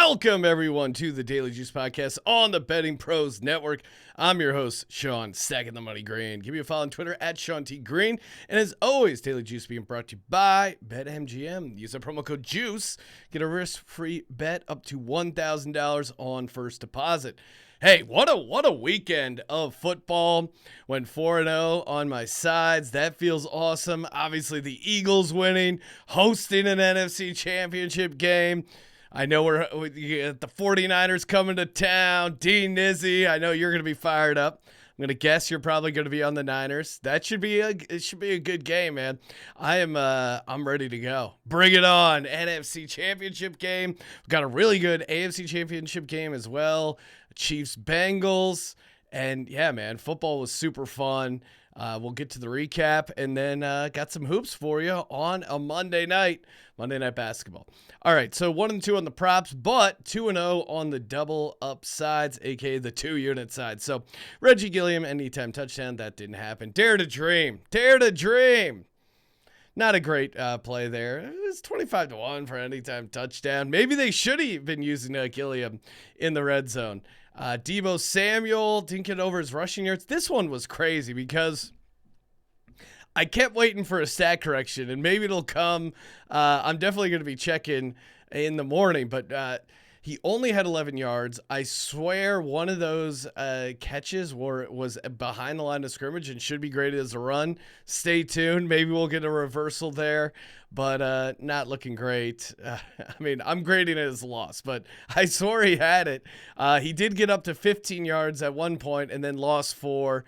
Welcome, everyone, to the Daily Juice Podcast on the Betting Pros Network. I'm your host, Sean, stacking the money green. Give me a follow on Twitter at Sean T. Green. And as always, Daily Juice being brought to you by BetMGM. Use the promo code JUICE. Get a risk-free bet up to $1,000 on first deposit. Hey, what a weekend of football. Went 4-0 on my sides. That feels awesome. Obviously, the Eagles winning, hosting an NFC Championship game. I know we got the 49ers coming to town. Dean Nizzi, I know you're going to be fired up. I'm going to guess you're probably going to be on the Niners. It should be a good game, man. I'm ready to go. Bring it on. NFC Championship game. We've got a really good AFC Championship game as well. Chiefs Bengals. And yeah, man, football was super fun. We'll get to the recap and then got some hoops for you on a Monday Night Basketball. All right, so 1-2 on the props, but 2-0 on the double up sides, aka the 2-unit side. So Reggie Gilliam, anytime touchdown, that didn't happen. Dare to dream. Not a great play there. It was 25-1 for anytime touchdown. Maybe they should have been using Gilliam in the red zone. Deebo Samuel didn't get over his rushing yards. This one was crazy because I kept waiting for a stat correction, and maybe it'll come. I'm definitely going to be checking in the morning, but he only had 11 yards. I swear one of those catches was behind the line of scrimmage and should be graded as a run. Stay tuned. Maybe we'll get a reversal there, but not looking great. I'm grading it as a loss, but I swore he had it. He did get up to 15 yards at one point and then lost 4.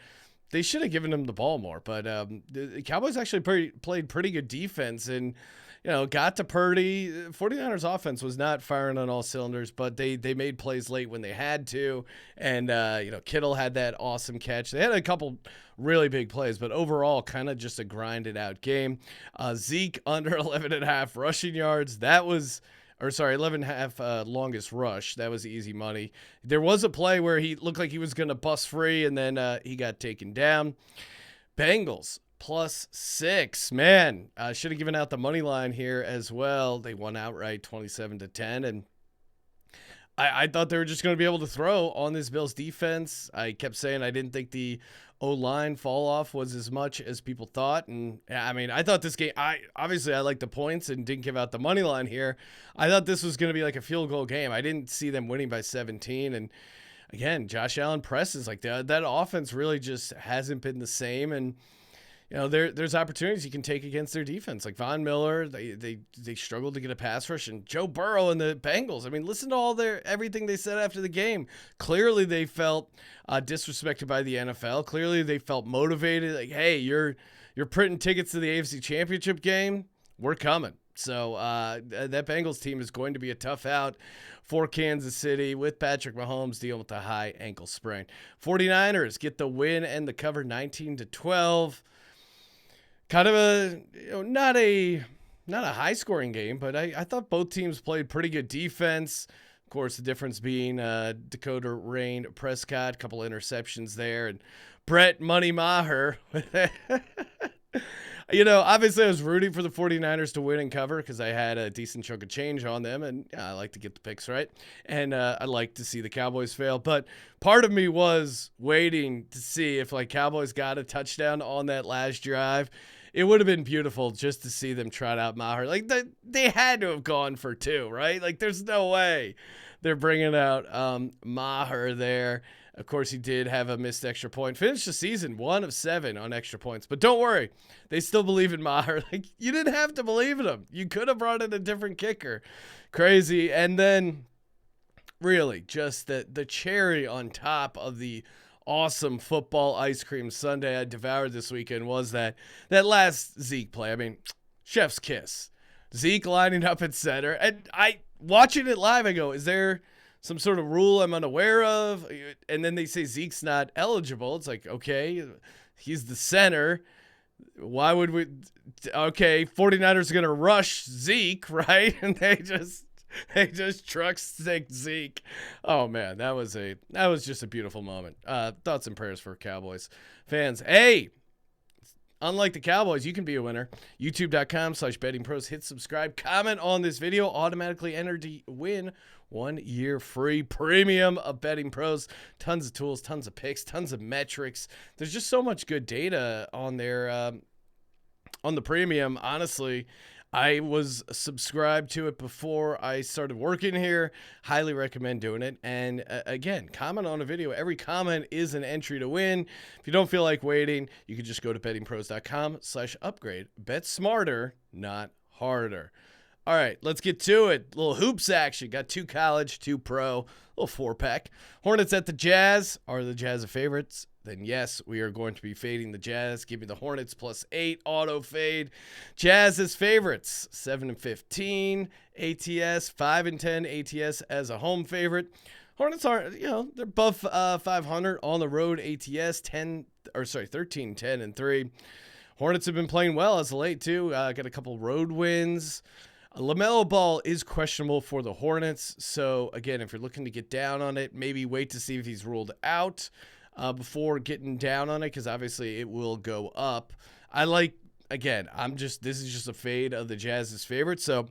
They should have given him the ball more, but the Cowboys actually played pretty good defense and, got to Purdy. 49ers offense was not firing on all cylinders, but they made plays late when they had to. And, Kittle had that awesome catch. They had a couple really big plays, but overall kind of just a grinded out game. Zeke under 11.5 rushing yards. 11.5 longest rush. That was easy money. There was a play where he looked like he was going to bust free, and then he got taken down. Bengals +6. Man, I should have given out the money line here as well. They won outright 27-10, and I thought they were just going to be able to throw on this Bills defense. I kept saying I didn't think the O-line fall off was as much as people thought. And I thought this game, I like the points and didn't give out the money line here. I thought this was going to be like a field goal game. I didn't see them winning by 17. And again, Josh Allen presses like that offense really just hasn't been the same. And, there's opportunities you can take against their defense. Like Von Miller, they struggled to get a pass rush, and Joe Burrow and the Bengals. Listen to everything they said after the game. Clearly they felt disrespected by the NFL. Clearly they felt motivated. Like, hey, you're printing tickets to the AFC Championship game. We're coming. So that Bengals team is going to be a tough out for Kansas City with Patrick Mahomes dealing with a high ankle sprain. 49ers get the win and the cover 19-12. Kind of not a high scoring game, but I thought both teams played pretty good defense. Of course, the difference being Dakota Rain Prescott, a couple interceptions there, and Brett Money Maher. Obviously I was rooting for the 49ers to win and cover because I had a decent chunk of change on them, and I like to get the picks right. And I like to see the Cowboys fail. But part of me was waiting to see if Cowboys got a touchdown on that last drive. It would have been beautiful just to see them trot out Maher. They had to have gone for 2, right? There's no way they're bringing out Maher there. Of course, he did have a missed extra point. Finished the season 1 of 7 on extra points. But don't worry, they still believe in Maher. You didn't have to believe in him. You could have brought in a different kicker. Crazy. And then, really, just the cherry on top of the awesome football ice cream sundae I devoured this weekend was that last Zeke play. Chef's kiss. Zeke lining up at center. And watching it live, I go, is there some sort of rule I'm unaware of? And then they say Zeke's not eligible. It's like, okay, he's the center. Why would we? Okay, 49ers are going to rush Zeke, right? And they just truck stick Zeke. Oh man, that was just a beautiful moment. Thoughts and prayers for Cowboys fans. Hey, unlike the Cowboys, you can be a winner. YouTube.com/bettingpros. Hit subscribe. Comment on this video. Automatically enter to win 1 year free premium of Betting Pros. Tons of tools, tons of picks, tons of metrics. There's just so much good data on there on the premium. Honestly, I was subscribed to it before I started working here. Highly recommend doing it. And again, comment on a video. Every comment is an entry to win. If you don't feel like waiting, you can just go to bettingpros.com/upgrade. Bet smarter, not harder. All right, let's get to it. Little hoops action. Got 2 college, 2 pro, little 4-pack. Hornets at the Jazz. Are the Jazz a favorites? Then yes, we are going to be fading the Jazz. Give me the Hornets +8 auto fade. Jazz as favorites, 7-15 ATS, 5-10 ATS as a home favorite. Hornets are, they're above 500 on the road ATS, 13-10-3. Hornets have been playing well as of late too. Got a couple road wins. LaMelo Ball is questionable for the Hornets. So again, if you're looking to get down on it, maybe wait to see if he's ruled out before getting down on it, because obviously it will go up. This is just a fade of the Jazz's favorite. So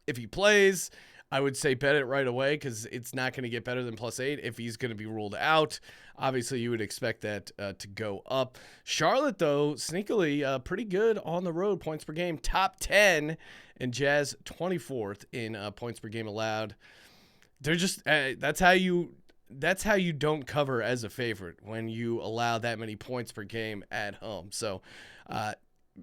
if he plays, I would say bet it right away, because it's not going to get better than +8 if he's going to be ruled out. Obviously, you would expect that to go up. Charlotte, though, sneakily pretty good on the road, points per game, top 10, and Jazz 24th in points per game allowed. They're just that's how you don't cover as a favorite, when you allow that many points per game at home. So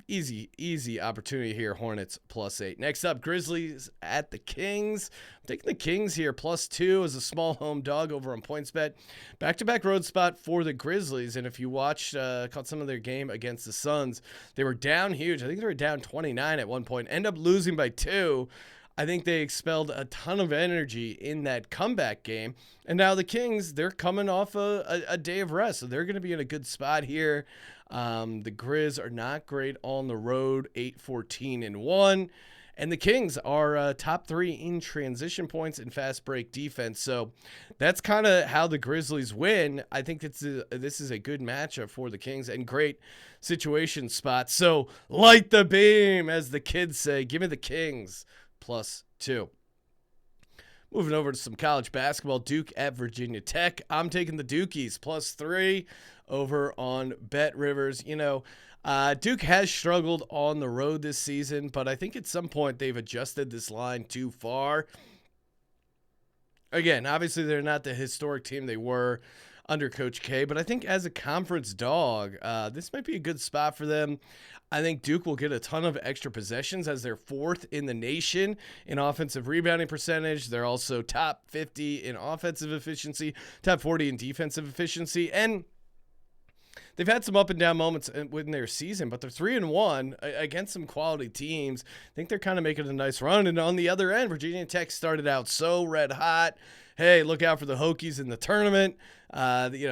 easy opportunity here. Hornets +8. Next up, Grizzlies at the Kings. I'm taking the Kings here +2 as a small home dog over on PointsBet. Back-to-back road spot for the Grizzlies. And if you watched, caught some of their game against the Suns, they were down huge. I think they were down 29 at one point. End up losing by 2. I think they expelled a ton of energy in that comeback game. And now the Kings, they're coming off a day of rest, so they're going to be in a good spot here. The Grizz are not great on the road, 8-14-1. And the Kings are top 3 in transition points and fast break defense. So that's kind of how the Grizzlies win. I think this is a good matchup for the Kings and great situation spot. So light the beam, as the kids say. Give me the Kings +2. Moving over to some college basketball, Duke at Virginia Tech. I'm taking the Dukies +3 over on Bet Rivers. Duke has struggled on the road this season, but I think at some point they've adjusted this line too far. Again, obviously they're not the historic team they were under Coach K, but I think as a conference dog, this might be a good spot for them. I think Duke will get a ton of extra possessions, as they're 4th in the nation in offensive rebounding percentage. They're also top 50 in offensive efficiency, top 40 in defensive efficiency, and they've had some up and down moments in their season, but they're 3-1 against some quality teams. I think they're kind of making a nice run. And on the other end, Virginia Tech started out so red hot. Hey, look out for the Hokies in the tournament.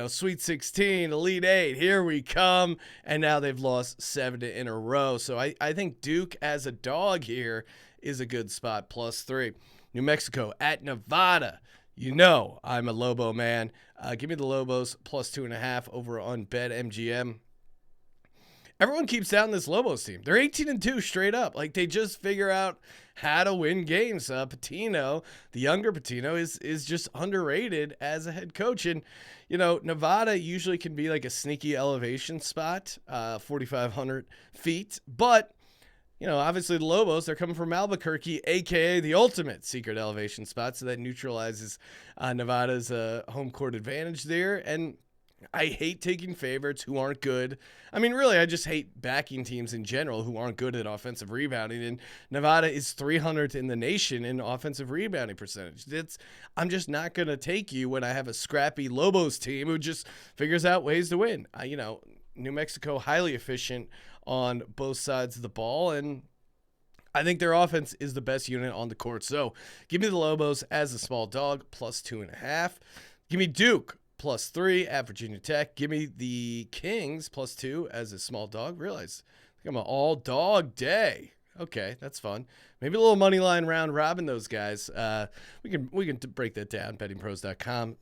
Sweet 16, Elite 8, here we come. And now they've lost 7 in a row. So I think Duke as a dog here is a good spot, +3. New Mexico at Nevada. I'm a Lobo man. Give me the Lobos +2.5 over on BetMGM. Everyone keeps down this Lobos team. They're 18-2 straight up. Like, they just figure out how to win games. Pitino, the younger Pitino, is just underrated as a head coach. And, Nevada usually can be like a sneaky elevation spot, 4,500 feet. But, obviously the Lobos, they're coming from Albuquerque, a.k.a. the ultimate secret elevation spot. So that neutralizes Nevada's home court advantage there. And I hate taking favorites who aren't good. I mean, really, I just hate backing teams in general who aren't good at offensive rebounding. And Nevada is 300th in the nation in offensive rebounding percentage. I'm just not going to take you when I have a scrappy Lobos team who just figures out ways to win. New Mexico, highly efficient on both sides of the ball, and I think their offense is the best unit on the court. So give me the Lobos as a small dog, +2.5. Give me Duke +3 at Virginia Tech. Give me the Kings +2 as a small dog. Realize I think I'm an all dog day. Okay, that's fun. Maybe a little money line round robin those guys. We can break that down. Bettingpros.com/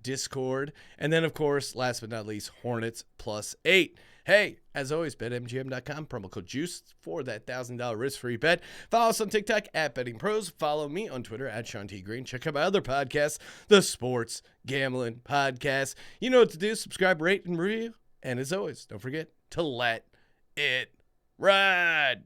Discord. And then, of course, last but not least, Hornets +8. Hey, as always, betmgm.com, promo code JUICE for that $1,000 risk-free bet. Follow us on TikTok at Betting Pros. Follow me on Twitter at Sean T. Green. Check out my other podcast, the Sports Gambling Podcast. You know what to do. Subscribe, rate, and review. And as always, don't forget to let it ride.